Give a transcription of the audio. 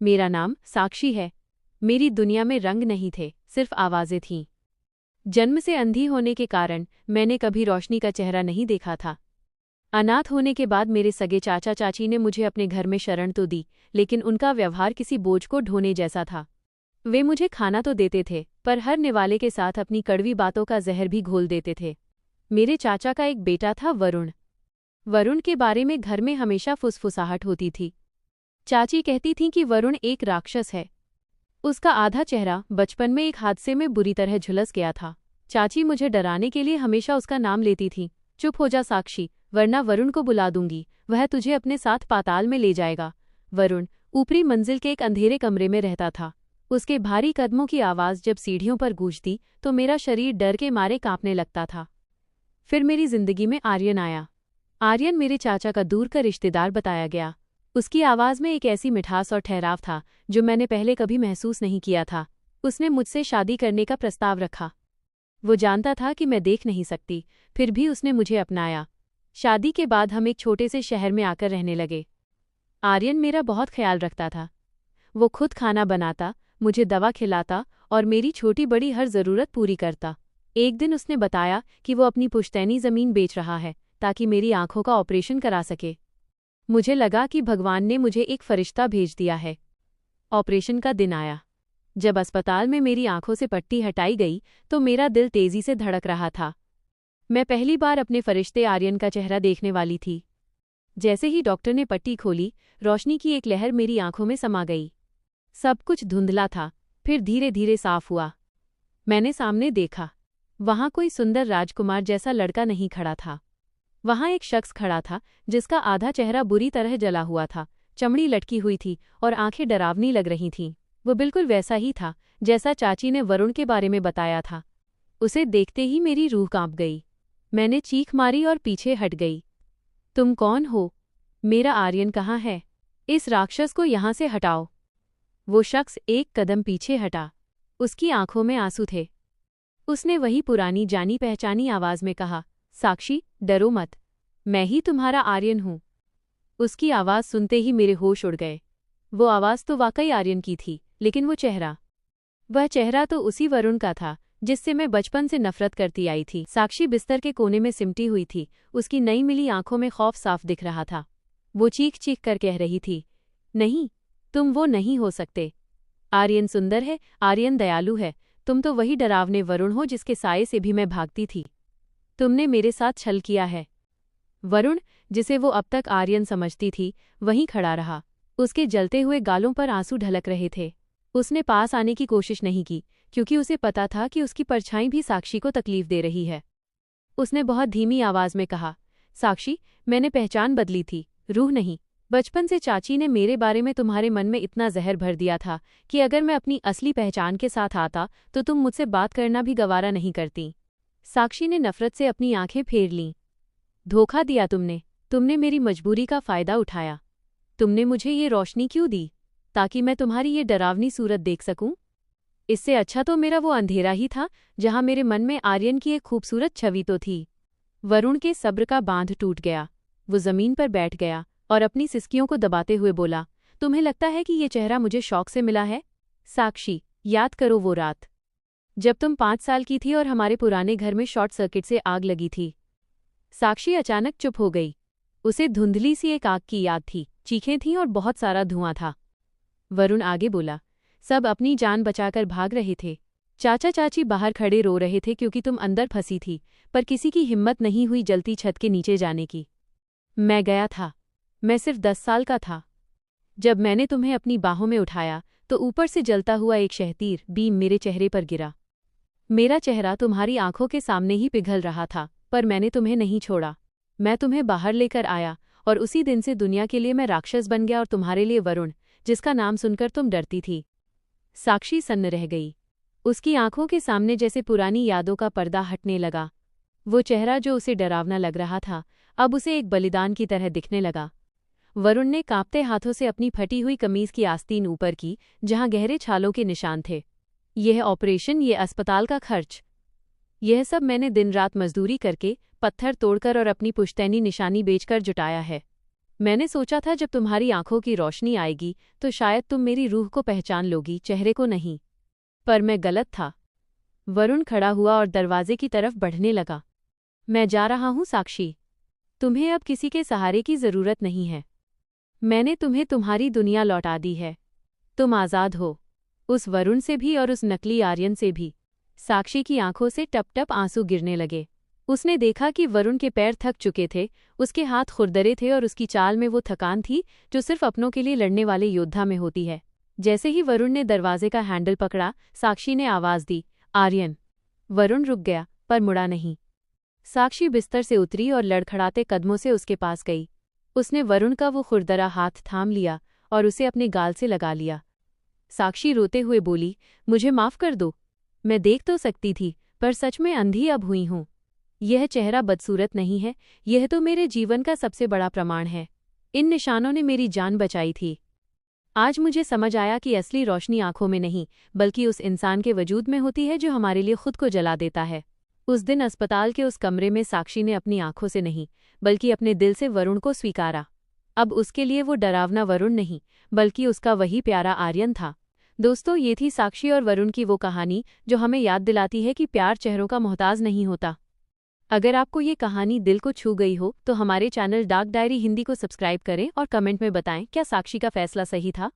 मेरा नाम साक्षी है। मेरी दुनिया में रंग नहीं थे, सिर्फ आवाजें थीं। जन्म से अंधी होने के कारण मैंने कभी रोशनी का चेहरा नहीं देखा था। अनाथ होने के बाद मेरे सगे चाचा चाची ने मुझे अपने घर में शरण तो दी, लेकिन उनका व्यवहार किसी बोझ को ढोने जैसा था। वे मुझे खाना तो देते थे, पर हर निवाले के साथ अपनी कड़वी बातों का जहर भी घोल देते थे। मेरे चाचा का एक बेटा था, वरुण। वरुण के बारे में घर में हमेशा फुसफुसाहट होती थी। चाची कहती थीं कि वरुण एक राक्षस है। उसका आधा चेहरा बचपन में एक हादसे में बुरी तरह झुलस गया था। चाची मुझे डराने के लिए हमेशा उसका नाम लेती थी। चुप हो जा साक्षी, वरना वरुण को बुला दूंगी, वह तुझे अपने साथ पाताल में ले जाएगा। वरुण ऊपरी मंजिल के एक अंधेरे कमरे में रहता था। उसके भारी कदमों की आवाज़ जब सीढ़ियों पर गूंजती तो मेरा शरीर डर के मारे कांपने लगता था। फिर मेरी जिंदगी में आर्यन आया। आर्यन मेरे चाचा का दूर का रिश्तेदार बताया गया। उसकी आवाज़ में एक ऐसी मिठास और ठहराव था जो मैंने पहले कभी महसूस नहीं किया था। उसने मुझसे शादी करने का प्रस्ताव रखा। वो जानता था कि मैं देख नहीं सकती, फिर भी उसने मुझे अपनाया। शादी के बाद हम एक छोटे से शहर में आकर रहने लगे। आर्यन मेरा बहुत ख्याल रखता था। वो खुद खाना बनाता, मुझे दवा खिलाता और मेरी छोटी बड़ी हर ज़रूरत पूरी करता। एक दिन उसने बताया कि वो अपनी पुश्तैनी ज़मीन बेच रहा है ताकि मेरी आंखों का ऑपरेशन करा सके। मुझे लगा कि भगवान ने मुझे एक फरिश्ता भेज दिया है। ऑपरेशन का दिन आया। जब अस्पताल में मेरी आंखों से पट्टी हटाई गई तो मेरा दिल तेजी से धड़क रहा था। मैं पहली बार अपने फरिश्ते आर्यन का चेहरा देखने वाली थी। जैसे ही डॉक्टर ने पट्टी खोली, रोशनी की एक लहर मेरी आंखों में समा गई। सब कुछ धुंधला था, फिर धीरे धीरे साफ हुआ। मैंने सामने देखा। वहां कोई सुंदर राजकुमार जैसा लड़का नहीं खड़ा था। वहां एक शख्स खड़ा था जिसका आधा चेहरा बुरी तरह जला हुआ था, चमड़ी लटकी हुई थी और आंखें डरावनी लग रही थीं। वो बिल्कुल वैसा ही था जैसा चाची ने वरुण के बारे में बताया था। उसे देखते ही मेरी रूह कांप गई। मैंने चीख मारी और पीछे हट गई। तुम कौन हो? मेरा आर्यन कहाँ है? इस राक्षस को यहाँ से हटाओ। वो शख्स एक कदम पीछे हटा। उसकी आंखों में आंसू थे। उसने वही पुरानी जानी पहचानी आवाज में कहा, साक्षी, डरो मत, मैं ही तुम्हारा आर्यन हूं। उसकी आवाज सुनते ही मेरे होश उड़ गए। वो आवाज तो वाकई आर्यन की थी, लेकिन वह चेहरा तो उसी वरुण का था जिससे मैं बचपन से नफरत करती आई थी। साक्षी बिस्तर के कोने में सिमटी हुई थी। उसकी नई मिली आंखों में खौफ साफ दिख रहा था। वो चीख चीख कर कह रही थी, नहीं, तुम वो नहीं हो सकते। आर्यन सुंदर है, आर्यन दयालु है, तुम तो वही डरावने वरुण हो जिसके साये से भी मैं भागती थी। तुमने मेरे साथ छल किया है। वरुण, जिसे वो अब तक आर्यन समझती थी, वहीं खड़ा रहा। उसके जलते हुए गालों पर आंसू ढलक रहे थे। उसने पास आने की कोशिश नहीं की, क्योंकि उसे पता था कि उसकी परछाई भी साक्षी को तकलीफ दे रही है। उसने बहुत धीमी आवाज में कहा, साक्षी, मैंने पहचान बदली थी, रूह नहीं। बचपन से चाची ने मेरे बारे में तुम्हारे मन में इतना जहर भर दिया था कि अगर मैं अपनी असली पहचान के साथ आता तो तुम मुझसे बात करना भी गवारा नहीं करती। साक्षी ने नफरत से अपनी आंखें फेर लीं। धोखा दिया तुमने मेरी मजबूरी का फायदा उठाया। तुमने मुझे ये रोशनी क्यों दी? ताकि मैं तुम्हारी ये डरावनी सूरत देख सकूं? इससे अच्छा तो मेरा वो अंधेरा ही था जहां मेरे मन में आर्यन की एक खूबसूरत छवि तो थी। वरुण के सब्र का बांध टूट गया। वो जमीन पर बैठ गया और अपनी सिसकियों को दबाते हुए बोला, तुम्हें लगता है कि ये चेहरा मुझे शौक से मिला है? साक्षी, याद करो वो रात जब तुम 5 साल की थी और हमारे पुराने घर में शॉर्ट सर्किट से आग लगी थी। साक्षी अचानक चुप हो गई। उसे धुंधली सी एक आग की याद थी, चीखें थीं और बहुत सारा धुआं था। वरुण आगे बोला, सब अपनी जान बचाकर भाग रहे थे। चाचा चाची बाहर खड़े रो रहे थे क्योंकि तुम अंदर फंसी थी, पर किसी की हिम्मत नहीं हुई जलती छत के नीचे जाने की। मैं गया था। मैं सिर्फ 10 साल का था। जब मैंने तुम्हें अपनी बाहों में उठाया तो ऊपर से जलता हुआ एक शहतीर बीम मेरे चेहरे पर गिरा। मेरा चेहरा तुम्हारी आंखों के सामने ही पिघल रहा था, पर मैंने तुम्हें नहीं छोड़ा। मैं तुम्हें बाहर लेकर आया और उसी दिन से दुनिया के लिए मैं राक्षस बन गया और तुम्हारे लिए वरुण, जिसका नाम सुनकर तुम डरती थी। साक्षी सन्न रह गई। उसकी आंखों के सामने जैसे पुरानी यादों का पर्दा हटने लगा। वो चेहरा जो उसे डरावना लग रहा था, अब उसे एक बलिदान की तरह दिखने लगा। वरुण ने कांपते हाथों से अपनी फटी हुई कमीज की आस्तीन ऊपर की, जहां गहरे छालों के निशान थे। यह ऑपरेशन, ये अस्पताल का खर्च, यह सब मैंने दिन रात मजदूरी करके, पत्थर तोड़कर और अपनी पुश्तैनी निशानी बेचकर जुटाया है। मैंने सोचा था जब तुम्हारी आंखों की रोशनी आएगी तो शायद तुम मेरी रूह को पहचान लोगी, चेहरे को नहीं। पर मैं गलत था। वरुण खड़ा हुआ और दरवाजे की तरफ बढ़ने लगा। मैं जा रहा हूं साक्षी। तुम्हें अब किसी के सहारे की जरूरत नहीं है। मैंने तुम्हें तुम्हारी दुनिया लौटा दी है। तुम आज़ाद हो, उस वरुण से भी और उस नकली आर्यन से भी। साक्षी की आंखों से टप टप आंसू गिरने लगे। उसने देखा कि वरुण के पैर थक चुके थे, उसके हाथ खुरदरे थे और उसकी चाल में वो थकान थी जो सिर्फ अपनों के लिए लड़ने वाले योद्धा में होती है। जैसे ही वरुण ने दरवाजे का हैंडल पकड़ा, साक्षी ने आवाज दी, आर्यन। वरुण रुक गया, पर मुड़ा नहीं। साक्षी बिस्तर से उतरी और लड़खड़ाते कदमों से उसके पास गई। उसने वरुण का वो खुरदरा हाथ थाम लिया और उसे अपने गाल से लगा लिया। साक्षी रोते हुए बोली, मुझे माफ कर दो। मैं देख तो सकती थी, पर सच में अंधी अब हुई हूं। यह चेहरा बदसूरत नहीं है, यह तो मेरे जीवन का सबसे बड़ा प्रमाण है। इन निशानों ने मेरी जान बचाई थी। आज मुझे समझ आया कि असली रोशनी आंखों में नहीं, बल्कि उस इंसान के वजूद में होती है जो हमारे लिए खुद को जला देता है। उस दिन अस्पताल के उस कमरे में साक्षी ने अपनी आंखों से नहीं, बल्कि अपने दिल से वरुण को स्वीकारा। अब उसके लिए वो डरावना वरुण नहीं, बल्कि उसका वही प्यारा आर्यन था। दोस्तों, ये थी साक्षी और वरुण की वो कहानी जो हमें याद दिलाती है कि प्यार चेहरों का मोहताज नहीं होता। अगर आपको ये कहानी दिल को छू गई हो तो हमारे चैनल डार्क डायरी हिंदी को सब्सक्राइब करें और कमेंट में बताएं क्या साक्षी का फैसला सही था।